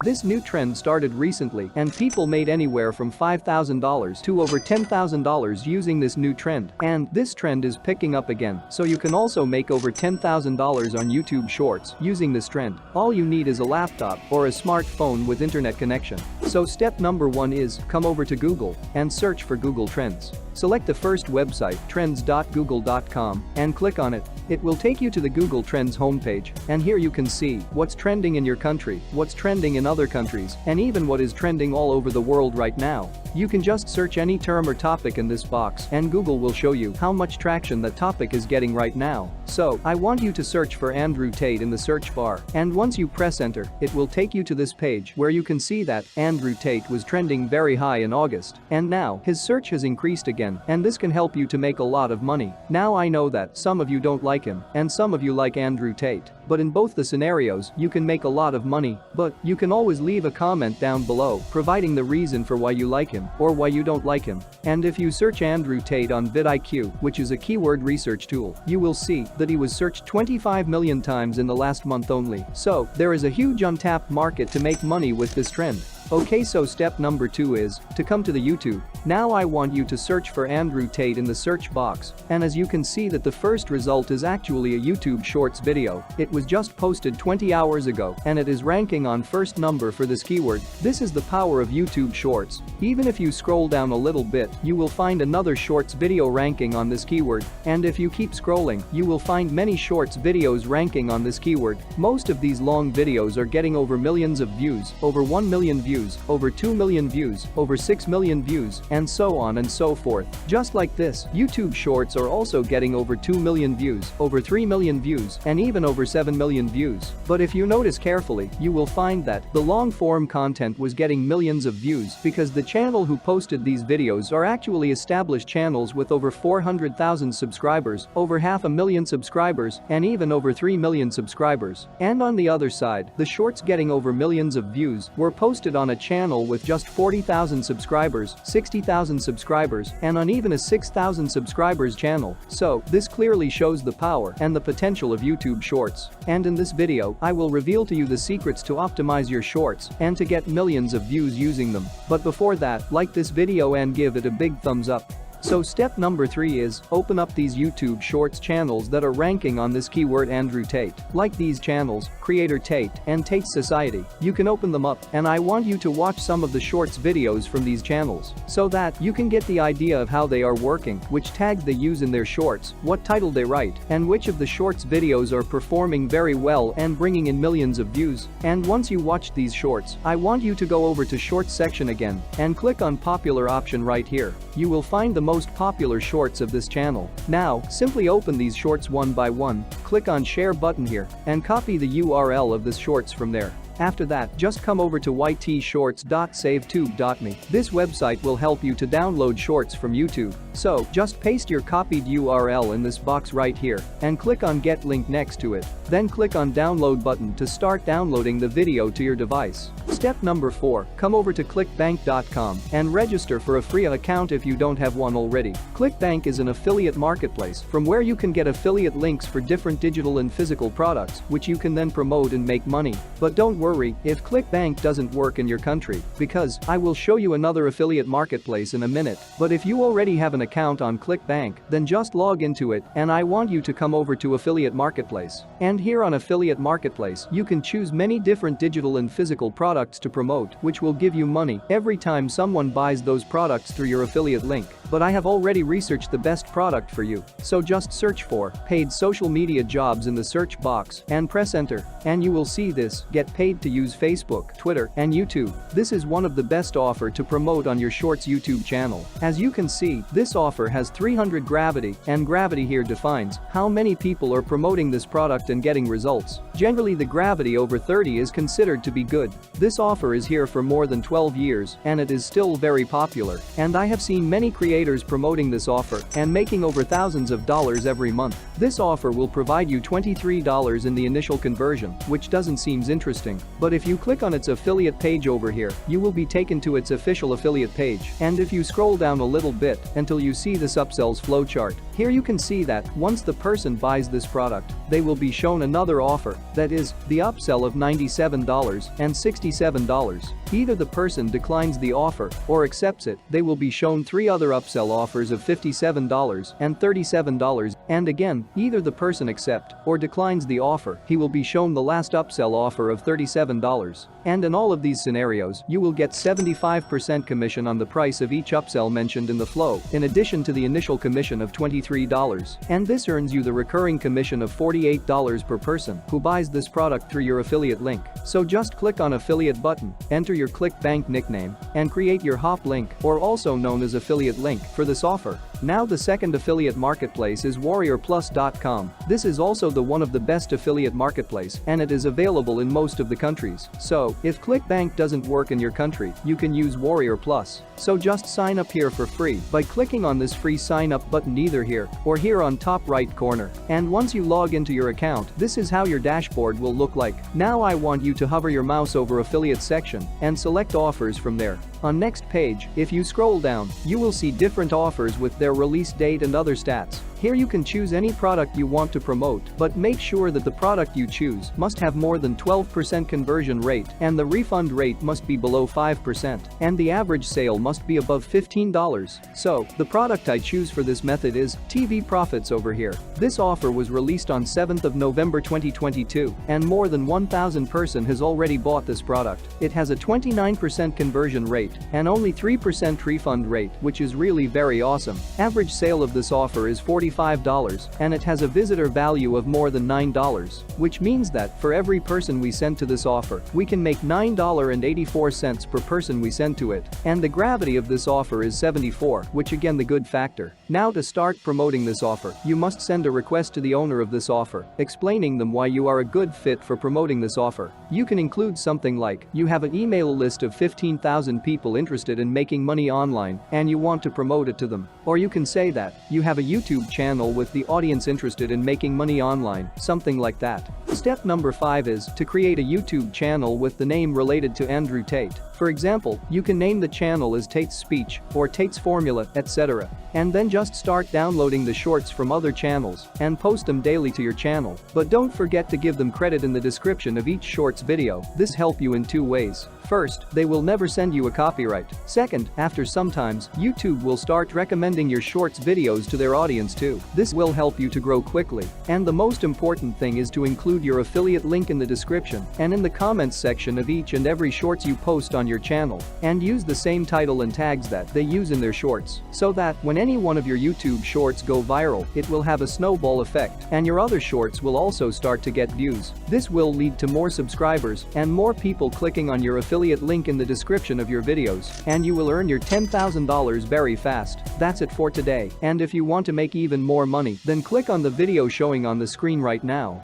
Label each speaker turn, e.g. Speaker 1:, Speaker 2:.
Speaker 1: This new trend started recently and people made anywhere from $5,000 to over $10,000 using this new trend, and this trend is picking up again, so you can also make over $10,000 on YouTube Shorts using this trend. All you need is a laptop or a smartphone with internet connection. So step number 1 is come over to Google and search for Google Trends. Select the first website, trends.google.com, and click on it. It will take you to the Google Trends homepage, and here you can see what's trending in your country, what's trending in other countries, and even what is trending all over the world right now. You can just search any term or topic in this box and Google will show you how much traction that topic is getting right now. So, I want you to search for Andrew Tate in the search bar, and once you press enter, it will take you to this page where you can see that Andrew Tate was trending very high in August, and now his search has increased again, and this can help you to make a lot of money. Now I know that some of you don't like him and some of you like Andrew Tate, but in both the scenarios you can make a lot of money, but you can always leave a comment down below providing the reason for why you like him or why you don't like him. And if you search Andrew Tate on vidIQ, which is a keyword research tool, you will see that he was searched 25 million times in the last month only. So, there is a huge untapped market to make money with this trend. Okay, so step number 2 is to come to the YouTube. Now I want you to search for Andrew Tate in the search box, and as you can see that the first result is actually a YouTube Shorts video. It was just posted 20 hours ago and it is ranking on first number for this keyword. This is the power of YouTube Shorts. Even if you scroll down a little bit, you will find another Shorts video ranking on this keyword, and if you keep scrolling, you will find many Shorts videos ranking on this keyword. Most of these long videos are getting over millions of views, over 1 million views, over 2 million views, over 6 million views, and so on and so forth. Just like this, YouTube Shorts are also getting over 2 million views, over 3 million views, and even over 7 million views. But if you notice carefully, you will find that the long-form content was getting millions of views because the channel who posted these videos are actually established channels with over 400,000 subscribers, over 500,000 subscribers, and even over 3 million subscribers. And on the other side, the shorts getting over millions of views were posted on a channel with just 40,000 subscribers, 60,000 subscribers, and on even a 6,000 subscribers channel. So, this clearly shows the power and the potential of YouTube Shorts. And in this video, I will reveal to you the secrets to optimize your shorts and to get millions of views using them. But before that, like this video and give it a big thumbs up. So step number 3 is open up these YouTube Shorts channels that are ranking on this keyword Andrew Tate. Like these channels, Creator Tate and Tate Society. You can open them up, and I want you to watch some of the Shorts videos from these channels so that you can get the idea of how they are working, which tags they use in their shorts, what title they write, and which of the Shorts videos are performing very well and bringing in millions of views. And once you watch these shorts, I want you to go over to Shorts section again and click on popular option right here. You will find the most popular shorts of this channel. Now, simply open these shorts one by one, click on share button here, and copy the URL of this shorts from there. After that, just come over to ytshorts.savetube.me. This website will help you to download shorts from YouTube. So, just paste your copied URL in this box right here and click on Get Link next to it. Then click on Download button to start downloading the video to your device. Step number 4, come over to clickbank.com and register for a free account if you don't have one already. ClickBank is an affiliate marketplace from where you can get affiliate links for different digital and physical products, which you can then promote and make money. But don't worry if ClickBank doesn't work in your country, because I will show you another affiliate marketplace in a minute. But if you already have an account on ClickBank, then just log into it, and I want you to come over to affiliate marketplace. And here on affiliate marketplace, you can choose many different digital and physical products to promote, which will give you money every time someone buys those products through your affiliate link. But I have already researched the best product for you, so just search for paid social media jobs in the search box and press enter, and you will see this, get paid to use Facebook, Twitter, and YouTube. This is one of the best offer to promote on your Shorts YouTube channel. As you can see, this offer has 300 gravity, and gravity here defines how many people are promoting this product and getting results. Generally the gravity over 30 is considered to be good. This offer is here for more than 12 years, and it is still very popular, and I have seen many creators creators promoting this offer and making over thousands of dollars every month. This offer will provide you $23 in the initial conversion, which doesn't seem interesting. But if you click on its affiliate page over here, you will be taken to its official affiliate page. And if you scroll down a little bit until you see this upsells flowchart, here you can see that once the person buys this product, they will be shown another offer, that is, the upsell of $97 and $67. Either the person declines the offer or accepts it, they will be shown 3 other upsell offers of $57 and $37. And again, either the person accepts or declines the offer, he will be shown the last upsell offer of $37. And in all of these scenarios, you will get 75% commission on the price of each upsell mentioned in the flow, in addition to the initial commission of $23. And this earns you the recurring commission of $48 per person who buys this product through your affiliate link. So just click on affiliate button, enter your ClickBank nickname, and create your hop link, or also known as affiliate link, for this offer. Now the second affiliate marketplace is warriorplus.com. This is also one of the best affiliate marketplace, and it is available in most of the countries. So, if ClickBank doesn't work in your country, you can use Warrior Plus. So just sign up here for free by clicking on this free sign up button either here or here on top right corner. And once you log into your account, this is how your dashboard will look like. Now I want you to hover your mouse over affiliate section and select offers from there. On next page, if you scroll down, you will see different offers with their release date and other stats. Here you can choose any product you want to promote, but make sure that the product you choose must have more than 12% conversion rate and the refund rate must be below 5% and the average sale must be above $15. So, the product I choose for this method is TV Profits over here. This offer was released on 7th of November 2022 and more than 1,000 person has already bought this product. It has a 29% conversion rate and only 3% refund rate, which is really very awesome. Average sale of this offer is $45 and it has a visitor value of more than $9, which means that for every person we send to this offer, we can make $9.84 per person we send to it. And the gravity of this offer is 74, which again the good factor. Now to start promoting this offer, you must send a request to the owner of this offer, explaining them why you are a good fit for promoting this offer. You can include something like, you have an email list of 15,000 people interested in making money online and you want to promote it to them. Or you can say that, you have a YouTube channel with the audience interested in making money online, something like that. Step number 5 is to create a YouTube channel with the name related to Andrew Tate. For example, you can name the channel as Tate's Speech or Tate's Formula, etc. And then just start downloading the shorts from other channels and post them daily to your channel. But don't forget to give them credit in the description of each shorts video. This helps you in 2 ways. First, they will never send you a copyright. Second, after sometimes, YouTube will start recommending your shorts videos to their audience too. This will help you to grow quickly. And the most important thing is to include your affiliate link in the description and in the comments section of each and every shorts you post on your channel. And use the same title and tags that they use in their shorts, so that when any one of your YouTube shorts go viral, it will have a snowball effect and your other shorts will also start to get views. This will lead to more subscribers and more people clicking on your affiliate link in the description of your videos, and you will earn your $10,000 very fast. That's it for today, and if you want to make even more money, then click on the video showing on the screen right now.